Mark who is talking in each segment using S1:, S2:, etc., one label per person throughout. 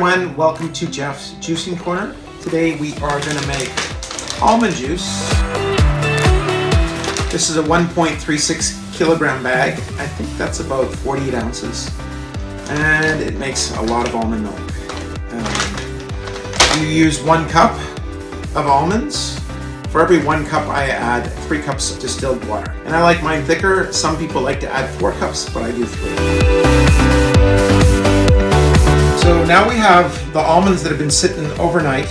S1: everyone, welcome to Jeff's Juicing Corner. Today we are going to make almond juice. This is a 1.36 kilogram bag. I think that's about 48 ounces. And it makes a lot of almond milk. You use 1 cup of almonds. For every 1 cup I add 3 cups of distilled water. And I like mine thicker. Some people like to add 4 cups, but I do 3. So now we have the almonds that have been sitting overnight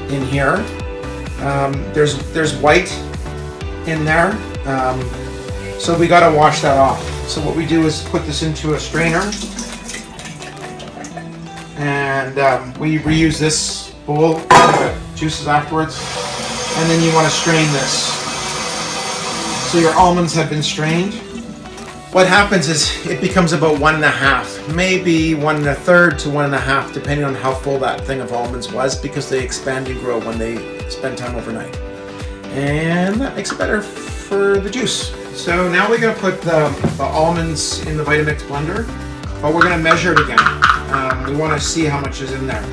S1: in here. There's white in there, so we got to wash that off. So what we do is put this into a strainer, and we reuse this bowl for the juices afterwards. And then you want to strain this. So your almonds have been strained. What happens is it becomes about 1.5, maybe 1 1/3 to 1.5, depending on how full that thing of almonds was, because they expand and grow when they spend time overnight. And that makes it better for the juice. So now we're going to put the almonds in the Vitamix blender, but we're going to measure it again. We want to see how much is in there.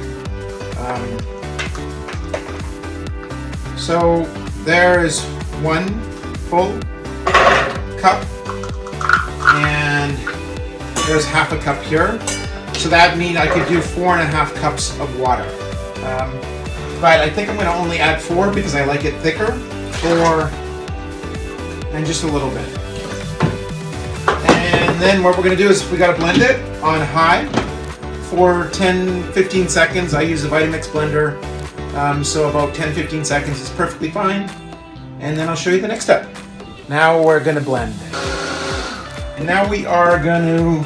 S1: So there is 1 full cup. And there's half a cup here. So that means I could do 4.5 cups of water. But I think I'm going to only add 4 because I like it thicker. 4 and just a little bit. And then what we're going to do is we got to blend it on high for 10-15 seconds. I use the Vitamix blender. So about 10-15 seconds is perfectly fine. And then I'll show you the next step. Now we're going to blend. And now we are going to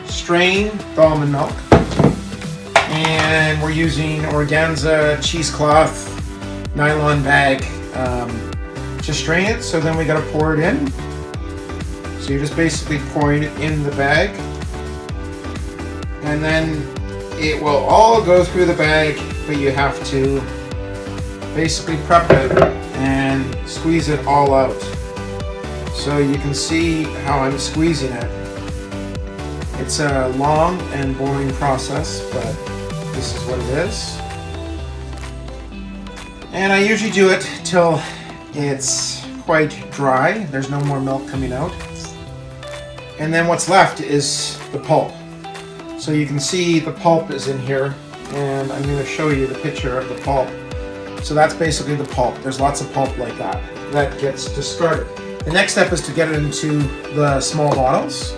S1: strain the almond milk, and we're using organza cheesecloth nylon bag to strain it. So then we got to pour it in. So you're just basically pouring it in the bag, and then it will all go through the bag, but you have to basically prep it and squeeze it all out. So you can see how I'm squeezing it. It's a long and boring process, but this is what it is. And I usually do it till it's quite dry. There's no more milk coming out. And then what's left is the pulp. So you can see the pulp is in here, and I'm going to show you the picture of the pulp. So that's basically the pulp. There's lots of pulp like that that gets discarded. The next step is to get it into the small bottles.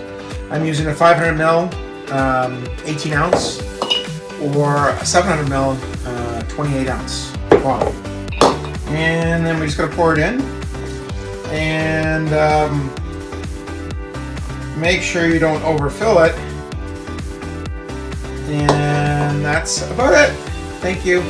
S1: I'm using a 500 ml 18 ounce or a 700 ml 28 ounce bottle. And then we just got to pour it in. And make sure you don't overfill it. And that's about it. Thank you.